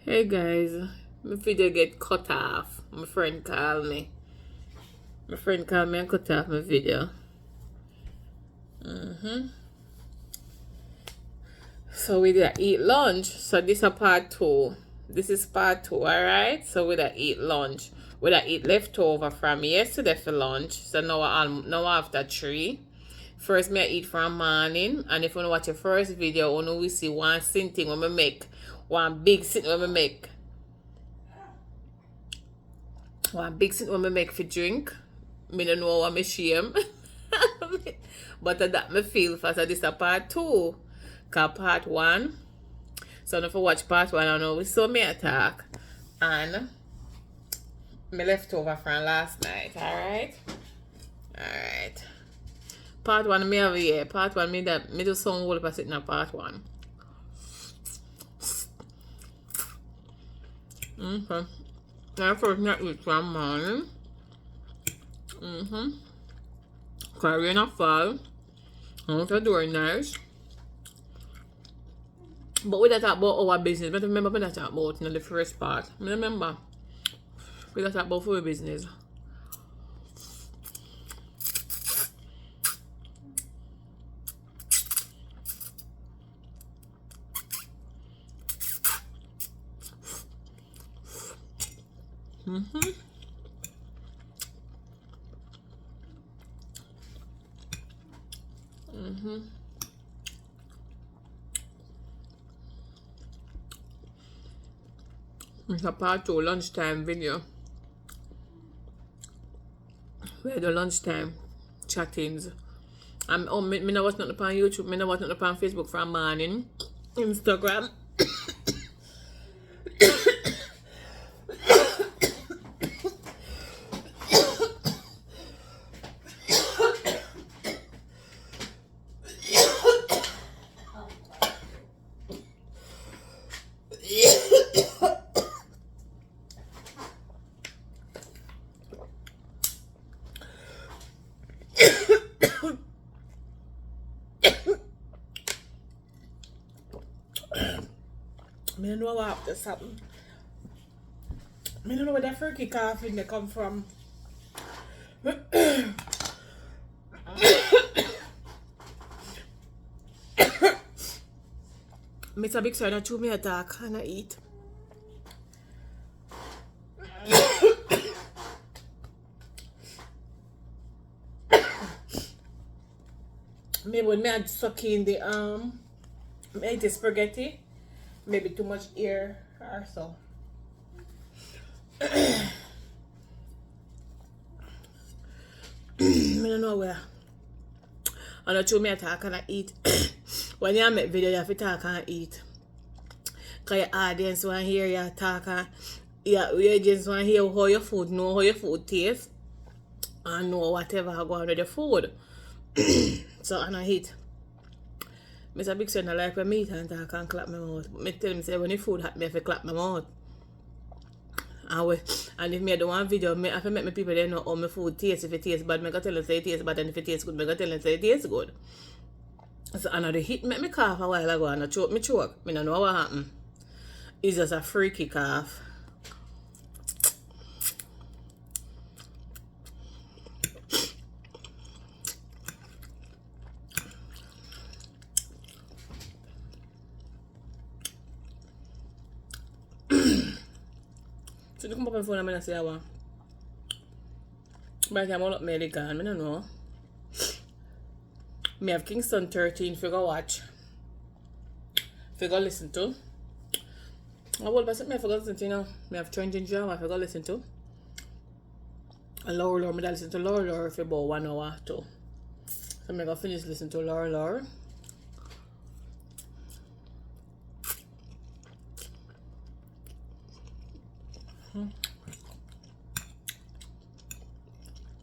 Hey guys, my video get cut off. My friend called me. My friend called me and cut off my video. So we did eat lunch. So this is part two. This is part two, alright? So we did eat lunch. We did eat leftover from yesterday for lunch. So now after 3. First me I eat from morning. And if you want to watch the first video, you know we see one thing when we make. One big thing when we make. One big thing when we make for drink. Me don't know what me shame. But that me feel fast this a part two. Cause part one. So if you watch part one, I know we saw me attack. And me left over from last night, alright? Alright. Part one me have here. Part one me do some whole for sitting in part one. Okay. Now first not eat from morning. Cause rain a fall. I want to do it nice. But we don't talk about our business. But remember we don't talk about in the first part. I remember. We don't talk about our business. It's a part two lunchtime video. We had the lunchtime chattings. Me know what's not upon YouTube, me know what's not upon Facebook from morning. Instagram. I don't know what after something. I don't know where that freaky coffee they come from. Mr. Big Sir, I chew me attack and I eat. Maybe when I suck in the I eat the spaghetti. Maybe too much air or so. I don't know where. And I chew me attack and I eat. When you make video, you have to talk and eat. Because your audience want to hear you talk and your audience want to hear how your food, know how your food tastes. And know whatever go on with the food. So, and I eat. Mr. Big Son, I like when me eat and talk and clap my mouth. But I tell him, say, when the food hot, I have to clap my mouth. And if I do one video, I have to make my people they know how my food tastes. If it tastes bad, I go tell them say it tastes bad. And if it tastes good, I go tell them say it tastes good. So another hit make me cough a while ago and I choke. I don't know what happened. It's just a freaky cough. So you come up on the phone and I say I want. By the time I look me the gun, I don't know. Me have Kingston 13 if you go watch. If you go listen to. I will pass it me if you go listen to, you know. Me have Trending Drama if you go listen to. And Laura Laura, me da listen to Laura Laura for about 1 hour or 2. So me go finish listening to Laura Laura.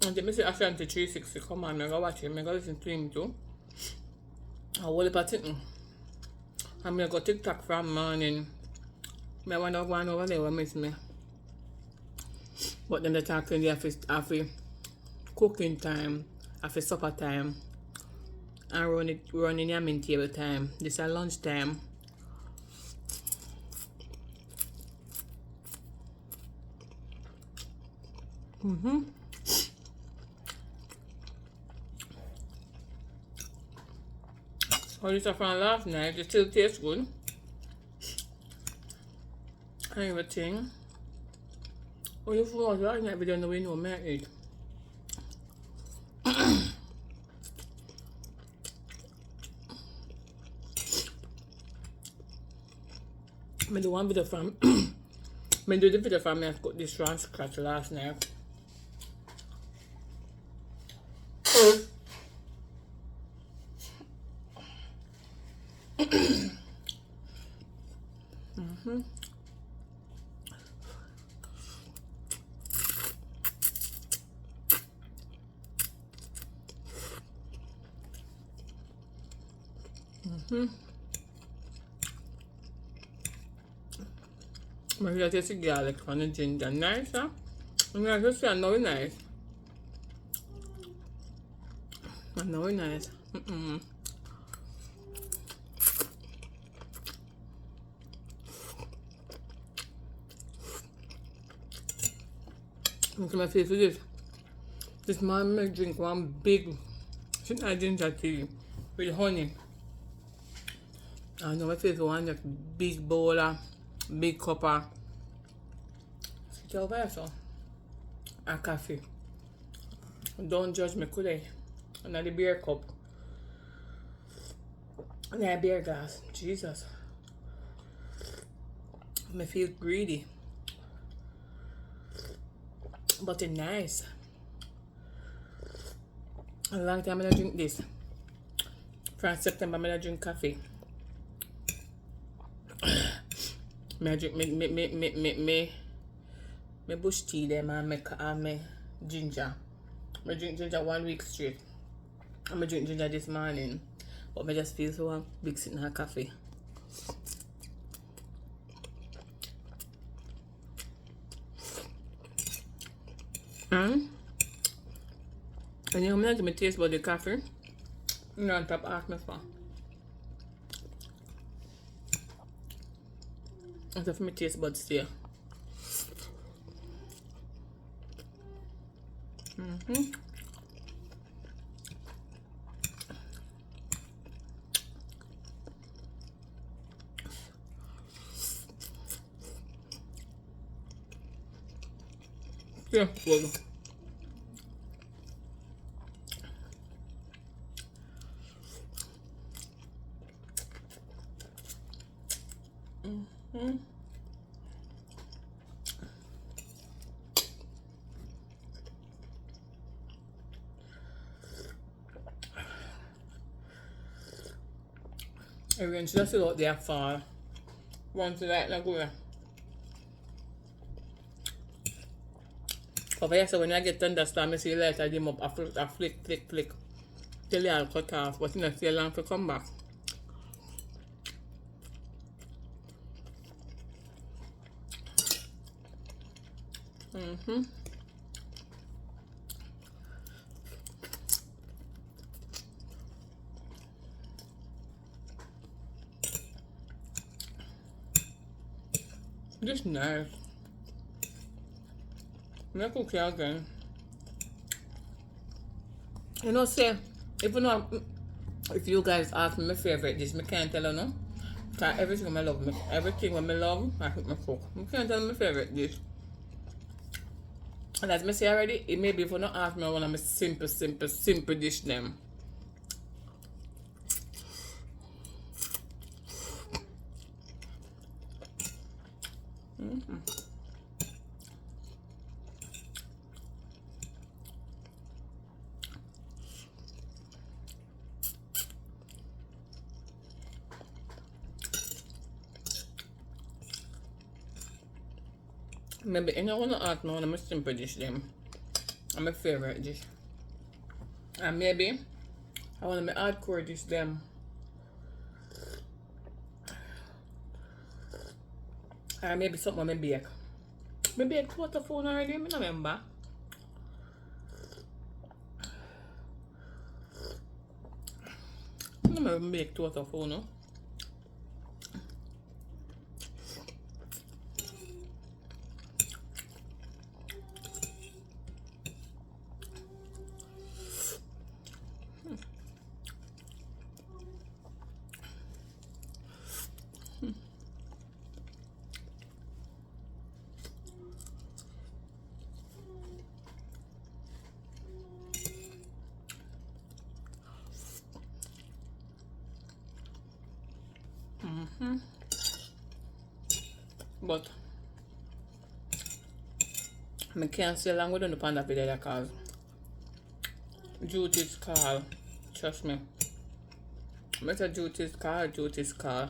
And then I say Ashanti 360, come on, I go watch him, I go listen to him too. I will about it. And I go TikTok from morning. I want to go over there and miss me. But then they talk in the after cooking time, after supper time, and running yamming table time. This is lunch time. Oh, this is from last night. It still tastes good. And everything. Oh, you forgot last night we don't know we know me eat. I do one video from I do the video from me. I got this from scratch last night. Maybe I taste the garlic and the ginger. Nice, huh? And I just say I know it's nice. I know it's nice. Look at my face with this. This man may drink one big ginger tea with honey. I know my face one like big bowl of big cup of sit over here, so a coffee. Don't judge me, could I? And the beer cup. And the beer glass. Jesus. I feel greedy. But it's nice. A long time I don't drink this. From September I don't drink coffee. I drink me bush tea them and me ginger. I drink ginger 1 week straight. I'm drink ginger this morning. But I just feel so big sitting in her coffee. And you know, I'm going to taste about the coffee. You know, on top ask me for. And so for me taste buds still. Yeah, well. Everyone should just out there for once you like go. But yes, so when I get thunderstorm, I see light, I give up a flick. Till you all cut off, but not stay long to come back. Just nice. I cook it again. You know, say, if you know, if you guys ask me my favorite dish, I can't tell you no. Because everything I love, everything I love, I cook. I can't tell you my favorite dish. And as I say already, it may be if you not ask me one of my simple dish them. Maybe anyone want to ask me one of my simple dish them. And my favorite dish. And maybe I want to make hardcore dish them. Or maybe something I bake. I baked waterphone already, I don't remember. I don't remember baked waterphone, no? But I can't stay along with you on that video because duty's call. Trust me. Better duty's call, duty's call.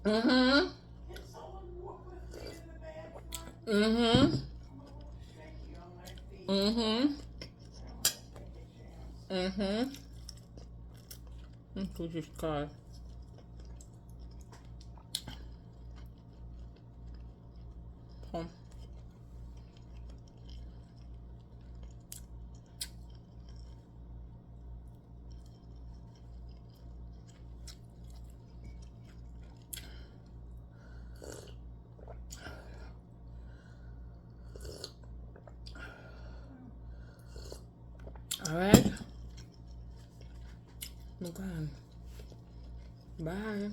Mm-hmm. Mm-hmm. Mm-hmm. Mm-hmm. Duty's call. Home. Alright. Okay. Bye.